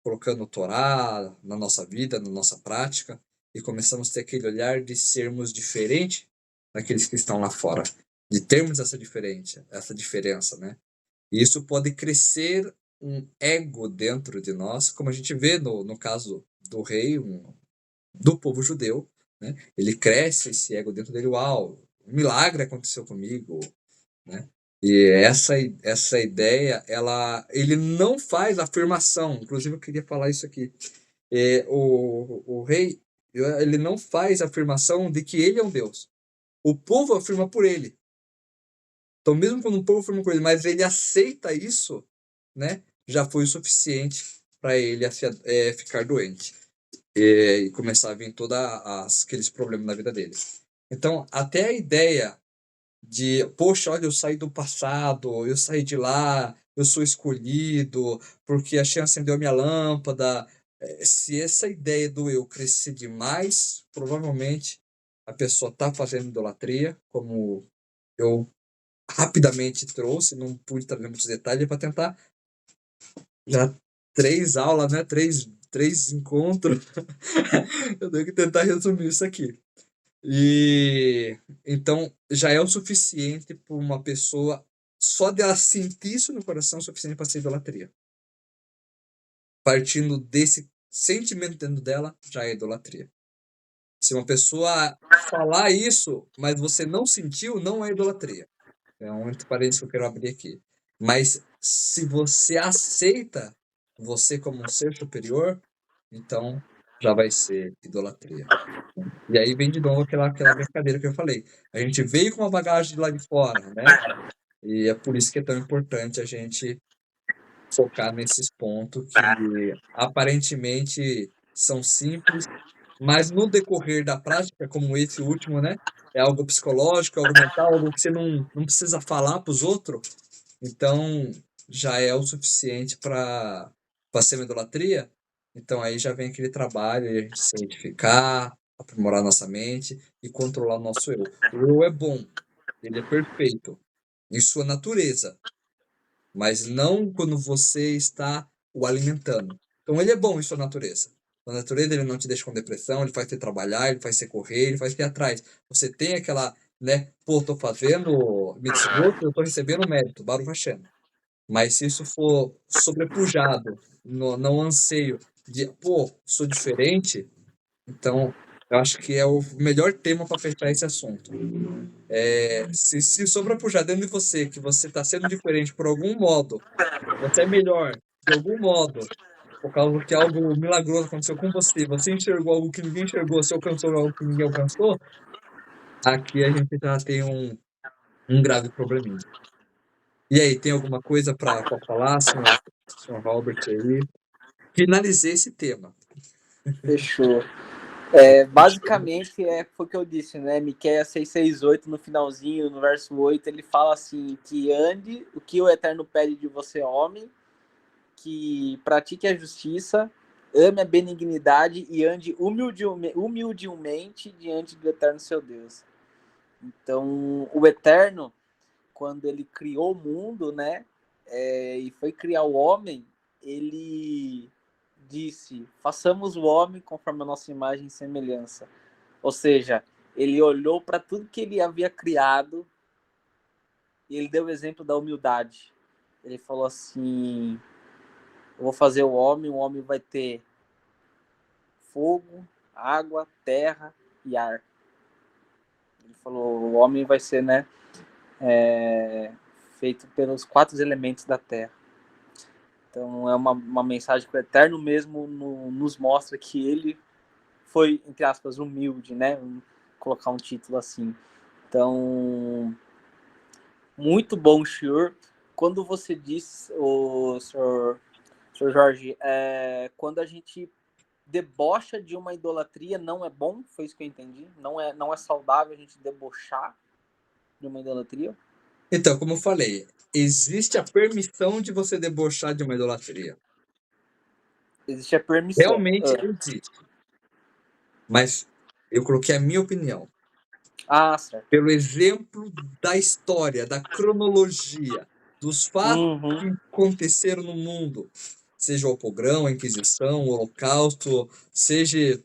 colocando o Torá na nossa vida, na nossa prática, e começamos a ter aquele olhar de sermos diferentes daqueles que estão lá fora, de termos essa diferença, né? E isso pode crescer um ego dentro de nós, como a gente vê no caso do rei, do povo judeu, né? Ele cresce esse ego dentro dele, uau, um milagre aconteceu comigo, né? E essa ideia, ele não faz afirmação. Inclusive, eu queria falar isso aqui. O rei, ele não faz afirmação de que ele é um Deus. O povo afirma por ele. Então, mesmo quando o povo afirma por ele, mas ele aceita isso, né? Já foi o suficiente para ele ficar doente e começar a vir todos aqueles problemas na vida dele. Então, até a ideia de, poxa, olha, eu saí do passado, eu saí de lá, eu sou escolhido, porque a chance acendeu a minha lâmpada. Se essa ideia do eu crescer demais, provavelmente a pessoa está fazendo idolatria, como eu rapidamente trouxe, não pude trazer muitos detalhes para tentar já 3 aulas, né? Três encontros. Eu tenho que tentar resumir isso aqui. E então já é o suficiente para uma pessoa, só dela sentir isso no coração, é o suficiente para ser idolatria. Partindo desse sentimento dentro dela, já é idolatria. Se uma pessoa falar isso, mas você não sentiu, não é idolatria. É um entre parênteses que eu quero abrir aqui. Mas se você aceita você como um ser superior, então já vai ser idolatria. E aí vem de novo aquela brincadeira que eu falei. A gente veio com uma bagagem de lá de fora, né? E é por isso que é tão importante a gente focar nesses pontos que aparentemente são simples, mas no decorrer da prática, como esse último, né? É algo psicológico, algo mental, algo que você não precisa falar para os outros, então já é o suficiente para ser uma idolatria. Então aí já vem aquele trabalho de a gente se edificar, aprimorar nossa mente e controlar o nosso eu. O eu é bom, ele é perfeito em sua natureza, mas não quando você está o alimentando. Então ele é bom em sua natureza. Na natureza ele não te deixa com depressão, ele faz você trabalhar, ele faz você correr, ele faz você ir atrás. Você tem aquela, né, pô, tô fazendo mitzvot, eu tô recebendo mérito, Baruch Hashem. Mas se isso for sobrepujado no anseio de, pô, sou diferente, então eu acho que é o melhor tema para fechar esse assunto. Se sobrepujar dentro de você que você está sendo diferente por algum modo, você é melhor de algum modo, por causa que algo milagroso aconteceu com você, você enxergou algo que ninguém enxergou, você alcançou algo que ninguém alcançou, aqui a gente já tem um grave probleminha. E aí, tem alguma coisa para falar, senhor Robert aí? Finalizei esse tema. Fechou. Basicamente, foi o que eu disse, né? Miqueias 6:6-8, no finalzinho, no verso 8, ele fala assim, que ande o que o Eterno pede de você, homem, que pratique a justiça, ame a benignidade e ande humildemente diante do Eterno seu Deus. Então, o Eterno, quando ele criou o mundo, né, e foi criar o homem, ele disse, façamos o homem conforme a nossa imagem e semelhança. Ou seja, ele olhou para tudo que ele havia criado e ele deu o exemplo da humildade. Ele falou assim, eu vou fazer o homem vai ter fogo, água, terra e ar. Ele falou, o homem vai ser, né, feito pelos 4 elementos da terra. Então é uma mensagem que o Eterno mesmo nos mostra que ele foi, entre aspas, humilde, né? Vamos colocar um título assim. Então, muito bom, senhor. Quando você disse, o senhor Jorge, quando a gente debocha de uma idolatria, não é bom, foi isso que eu entendi. Não é saudável a gente debochar de uma idolatria? Então, como eu falei, existe a permissão de você debochar de uma idolatria. Existe a permissão. Realmente existe. Mas eu coloquei a minha opinião. Certo. Pelo exemplo da história, da cronologia, dos fatos Uhum. que aconteceram no mundo, seja o pogrão, a Inquisição, o Holocausto, seja.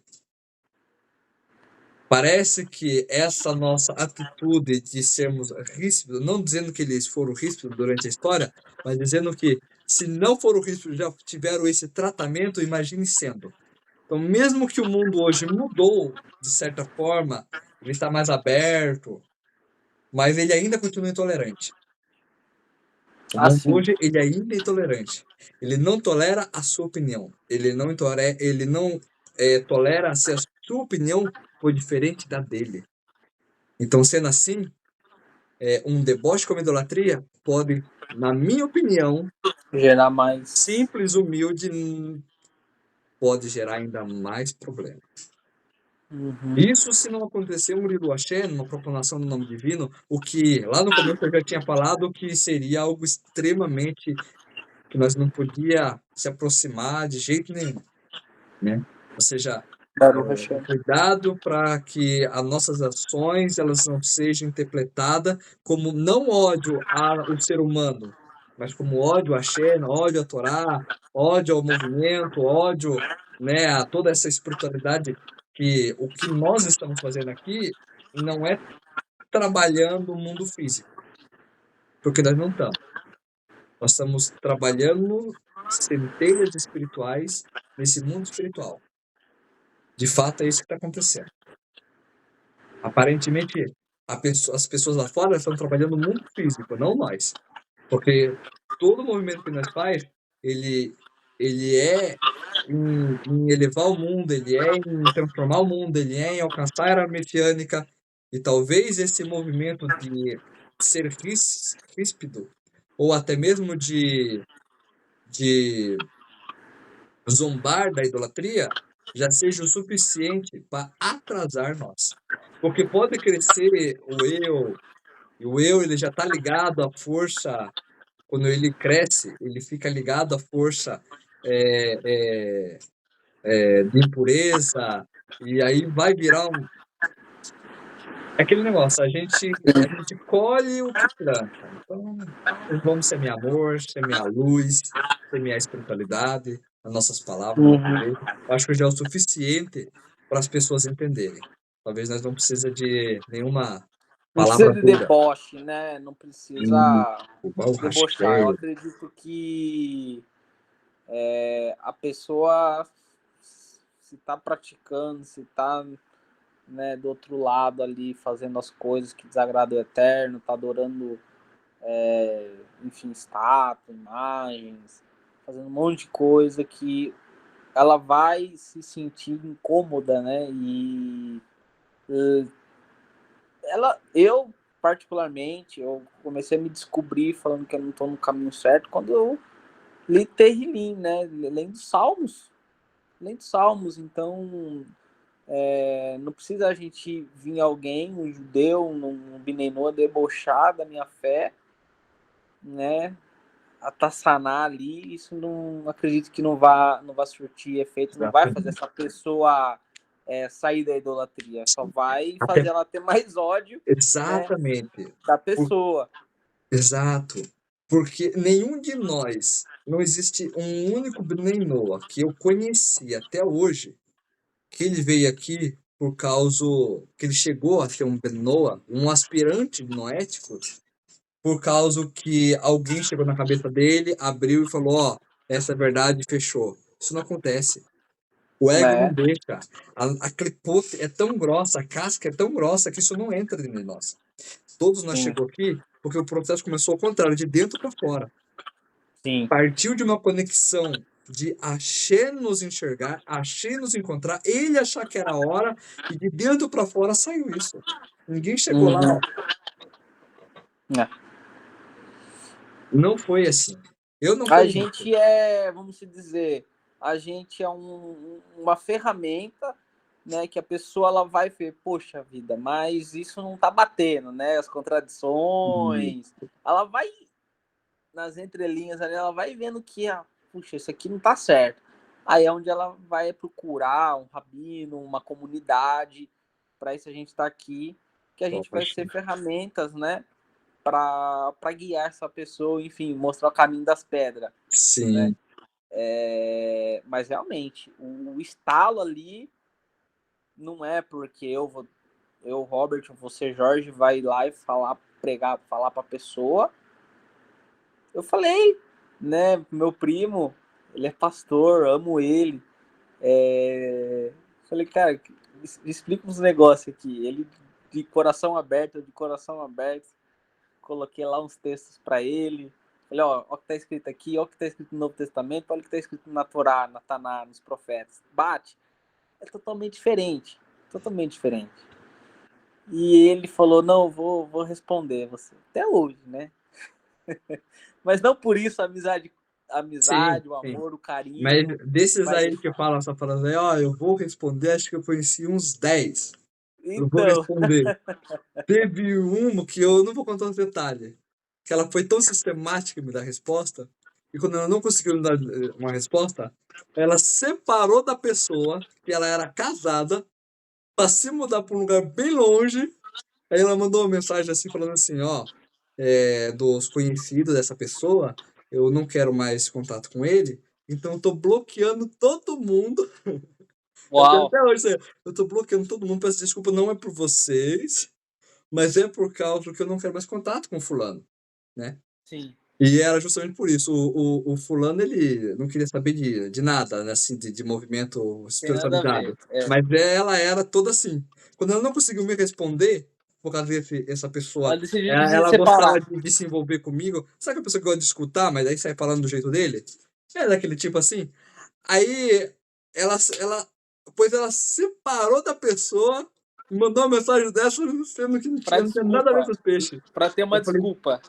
Parece que essa nossa atitude de sermos ríspidos, não dizendo que eles foram ríspidos durante a história, mas dizendo que se não foram ríspidos, já tiveram esse tratamento, imagine sendo. Então, mesmo que o mundo hoje mudou, de certa forma, ele está mais aberto, mas ele ainda continua intolerante. O mundo Assim. hoje, ele ainda é intolerante. Ele não tolera a sua opinião. Ele não tolera se a sua opinião for diferente da dele. Então, sendo assim, um deboche como idolatria pode, na minha opinião, Gerar mais. simples, humilde, pode gerar ainda mais problemas. Uhum. Isso se não acontecer um Uridu Axé, numa proclamação do nome divino, o que lá no começo eu já tinha falado que seria algo extremamente que nós não podia se aproximar de jeito nenhum, né? Ou seja, Baruch Hashem. cuidado para que as nossas ações elas não sejam interpretadas como não ódio ao ser humano, mas como ódio a Shem, ódio à Torá, ódio ao movimento, ódio, né, a toda essa espiritualidade que o que nós estamos fazendo aqui não é trabalhando o mundo físico, porque nós não estamos. Nós estamos trabalhando centelhas espirituais nesse mundo espiritual. De fato, é isso que está acontecendo. Aparentemente, as pessoas lá fora estão trabalhando no mundo físico, não nós. Porque todo movimento que nós faz, ele é em elevar o mundo, ele é em transformar o mundo, ele é em alcançar a era messiânica. E talvez esse movimento de ser ríspido, ou até mesmo de zombar da idolatria, já seja o suficiente para atrasar nós. Porque pode crescer e o eu ele já está ligado à força, quando ele cresce, ele fica ligado à força de impureza, e aí vai virar é aquele negócio, a gente colhe o que planta. Então, vamos semear amor, semear luz, semear espiritualidade, as nossas palavras, nosso Uhum. jeito. Eu acho que já é o suficiente para as pessoas entenderem. Talvez nós não precisa de nenhuma Não precisa palavra de dura. deboche, né? Não E precisa o Baal debochar. Eu Hashem, acredito que a pessoa, se está praticando, se está, né, do outro lado ali, fazendo as coisas que desagradam o Eterno, está adorando, enfim, estátua, imagens, fazendo um monte de coisa que ela vai se sentir incômoda, né? E eu particularmente, eu comecei a me descobrir falando que eu não estou no caminho certo quando eu li Terrilim, né? Lendo Salmos. Então, não precisa a gente vir alguém, um judeu, um binenô, debochar da minha fé, né? Atassanar ali, isso não acredito que não vai surtir efeito, não vai fazer exatamente. essa pessoa sair da idolatria, só vai fazer ela ter mais ódio, né, Exatamente. da pessoa. Exato. Porque nenhum de nós, não existe um único Bnei Noah que eu conheci até hoje, que ele veio aqui por causa que ele chegou a ser um Bnei Noah, um aspirante noético, por causa que alguém chegou na cabeça dele, abriu e falou, ó, essa é a verdade, fechou. Isso não acontece. O ego não Né? deixa. A clipote é tão grossa, a casca é tão grossa que isso não entra dentro de nós. Todos nós Sim, chegou aqui porque o processo começou ao contrário, de dentro para fora. sim. Partiu de uma conexão de Axé nos enxergar, Axé nos encontrar, ele achar que era a hora, e de dentro para fora saiu isso. Ninguém chegou lá, Uhum. ó. É. Não foi assim. Eu não A conheço. gente vamos dizer, a gente é uma ferramenta né, que a pessoa ela vai ver, poxa vida, mas isso não tá batendo, né? As Hum. contradições. Ela vai nas entrelinhas ali, ela vai vendo que, puxa, isso aqui não tá certo. Aí é onde ela vai procurar um rabino, uma comunidade. Para isso a gente está aqui, que a gente vai Poxa. ser ferramentas, né, para guiar essa pessoa, enfim, mostrar o caminho das pedras, né? Sim. Mas realmente, o estalo ali não é porque eu, Robert, você, Jorge, vai lá e falar para a pessoa. Eu falei, né, meu primo, ele é pastor, amo ele. Falei, cara, explica uns negócios aqui. Ele de coração aberto, coloquei lá uns textos para ele. Falei, ó o que tá escrito aqui, ó o que tá escrito no Novo Testamento, olha o que tá escrito na Torá, na Taná, nos profetas. Bate. É totalmente diferente. Totalmente diferente. E ele falou, não, vou responder você. Até hoje, né? Mas não por isso a Sim, amizade, o sim. amor, o Mas carinho desses vai aí que deixar. falam essa frase aí, ó, eu vou responder, acho que eu conheci uns 10. Eu vou Então, responder. Teve uma que eu não vou contar os detalhes, que ela foi tão sistemática em me dar resposta, e quando ela não conseguiu me dar uma resposta, ela separou da pessoa, que ela era casada, para se mudar para um lugar bem longe. Aí ela mandou uma mensagem assim, falando assim, ó, dos conhecidos dessa pessoa, eu não quero mais contato com ele, então eu tô bloqueando todo mundo. Eu tenho uau, até hoje, eu tô bloqueando todo mundo, peço desculpa, não é por vocês, mas é por causa que eu não quero mais contato com o fulano, né? sim, E era justamente por isso. O fulano, ele não queria saber de nada, né, assim, de movimento tem nada a ver. espiritualizado. Mas ela era toda assim. Quando ela não conseguiu me responder, por causa essa pessoa, Ela decidiu ela separar. gostava de se envolver comigo. Sabe a pessoa que gosta de escutar, mas aí sai falando do jeito dele? É daquele tipo assim. Aí ela, pois ela separou da pessoa e mandou uma mensagem dessa, sendo que Para não tinha nada a ver desculpa, com os peixes. para ter Eu uma falei, desculpa.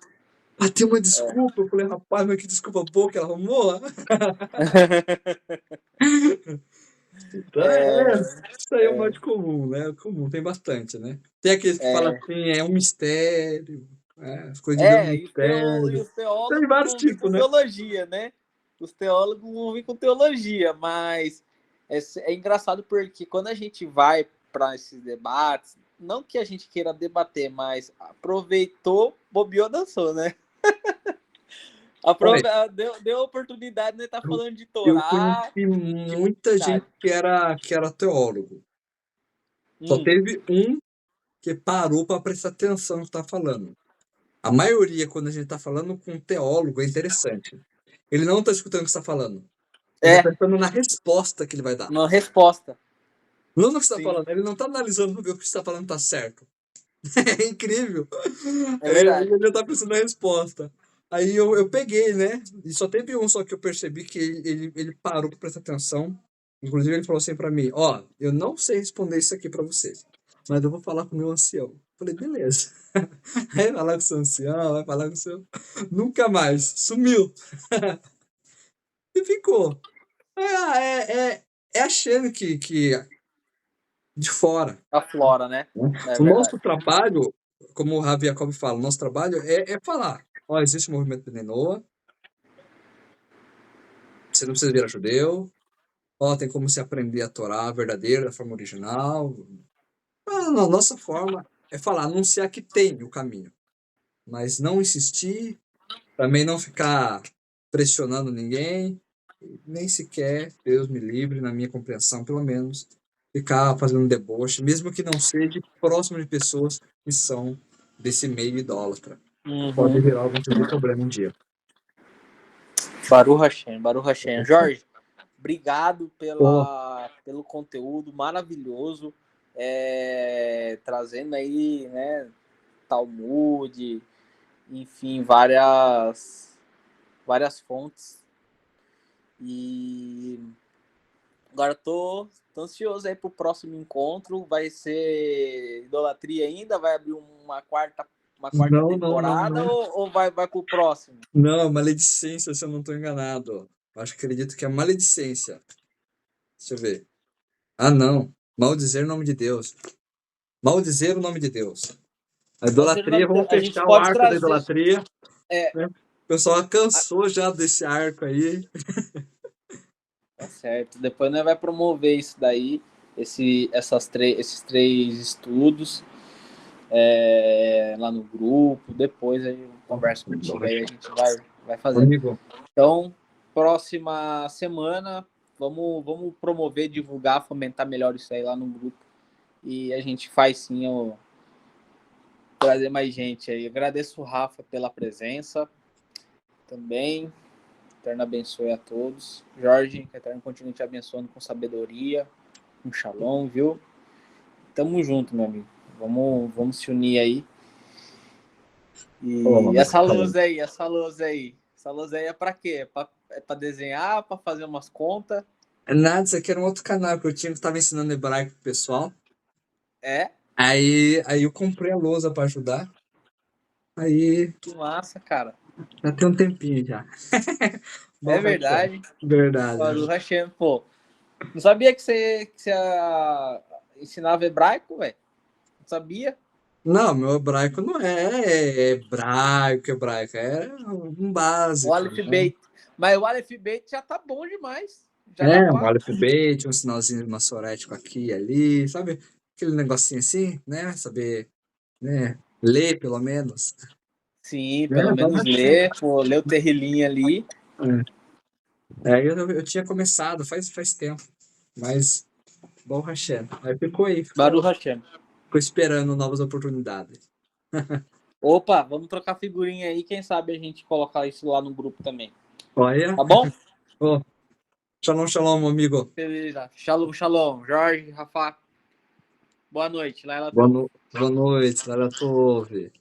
pra ter uma desculpa. Eu falei, rapaz, mas que desculpa boa que ela arrumou. Então, isso aí é o mais comum, né? Comum, tem bastante, né? Tem aqueles que falam assim, é um mistério, as coisas de Deus é um E mistério. os Tem teólogos vários vão vir com tipos, né? teologia, né? Os teólogos vão vir com teologia, mas é engraçado porque quando a gente vai para esses debates, não que a gente queira debater, mas aproveitou, bobeou, dançou, né? Olha, Deu a oportunidade de estar eu, falando de eu Torá, conheci de muita gente humanidade. que era teólogo. Só Hum, teve um que parou para prestar atenção no que está falando. A maioria, quando a gente está falando com um teólogo, é interessante. Ele não está escutando o que você está falando. Ele está é, pensando na resposta que ele vai dar. uma resposta. Não no que você está Sim, falando. Ele não está analisando para ver o que você está falando está certo. É incrível. é Ele verdade. já está pensando na resposta. Aí eu peguei, né? E só teve um só que eu percebi que ele parou para prestar atenção. Inclusive, ele falou assim para mim: ó, eu não sei responder isso aqui para você, mas eu vou falar com o meu ancião. Falei, beleza. Aí vai falar com o seu ancião, vai falar com o seu. Nunca mais. Sumiu. E ficou. É achando que de fora. A flora, né? É O nosso verdade. trabalho, como o Ravi Jacob fala, o nosso trabalho é falar. Ó, existe o movimento Benenoa, você não precisa virar judeu. Ó, tem como se aprender a Torá verdadeira, da forma original. A nossa forma é falar, anunciar que tem o caminho, mas não insistir, também não ficar pressionando ninguém, nem sequer, Deus me livre, na minha compreensão, pelo menos, ficar fazendo deboche, mesmo que não seja próximo de pessoas que são desse meio idólatra. Pode Uhum. virar algum tipo de problema um dia. Baruch Hashem, Baruch Hashem. Jorge, obrigado Pô, pelo conteúdo maravilhoso, trazendo aí, né, Talmud, enfim, várias fontes. E agora tô ansioso aí pro próximo encontro. Vai ser idolatria ainda? Vai abrir uma quarta temporada não. ou vai pro próximo? Não, maledicência, se eu não estou enganado. Acho que acredito que é maledicência. Deixa eu ver. Ah, não. Maldizer o nome de Deus. Maldizer o nome de Deus. A Ou seja, idolatria, vamos a gente fechar o pode arco da trazer. idolatria. É, Né? O pessoal cansou já desse arco aí. tá certo. Depois nós vai promover isso daí, esses três estudos lá no grupo. Depois eu converso contigo aí, a gente vai fazer. Amigo, Então, próxima semana, vamos promover, divulgar, fomentar melhor isso aí lá no grupo. E a gente faz sim trazer mais gente aí. Eu agradeço o Rafa pela presença também. Eterno abençoe a todos. Jorge, que Eterno continue te abençoando com sabedoria, com shalom, viu? Tamo junto, meu amigo. Vamos se unir aí. E essa luz aí. Essa luz aí é pra quê? É pra desenhar, pra fazer umas contas? nada, isso aqui era um outro canal que eu tinha que estava ensinando hebraico pro pessoal. É? Aí eu comprei a lousa para ajudar. Aí Que massa, cara. já tem um tempinho já. É Bom, verdade. verdade. Baruch Hashem, pô. Não sabia que você ensinava hebraico, velho? Não sabia? Não, meu hebraico não é hebraico, é um O básico, Aleph né? Beit. Mas o Aleph Beit já tá bom demais. Já dá É, um pra. alfabete, um sinalzinho maçorético aqui e ali, sabe? Aquele negocinho assim, né? Saber, né? Ler, pelo menos. Sim, É, pelo menos ler, pô, ler o terrilinho ali. eu tinha começado faz tempo, mas bom, Hashem. Aí Baruch Hashem. ficou esperando novas oportunidades. Opa, vamos trocar figurinha aí. Quem sabe a gente colocar isso lá no grupo também. Olha, Tá bom? oh, shalom, shalom, meu amigo. Beleza. Shalom, shalom. Jorge, Rafa. Boa noite. Laila Tov. Boa noite, Lara Tove.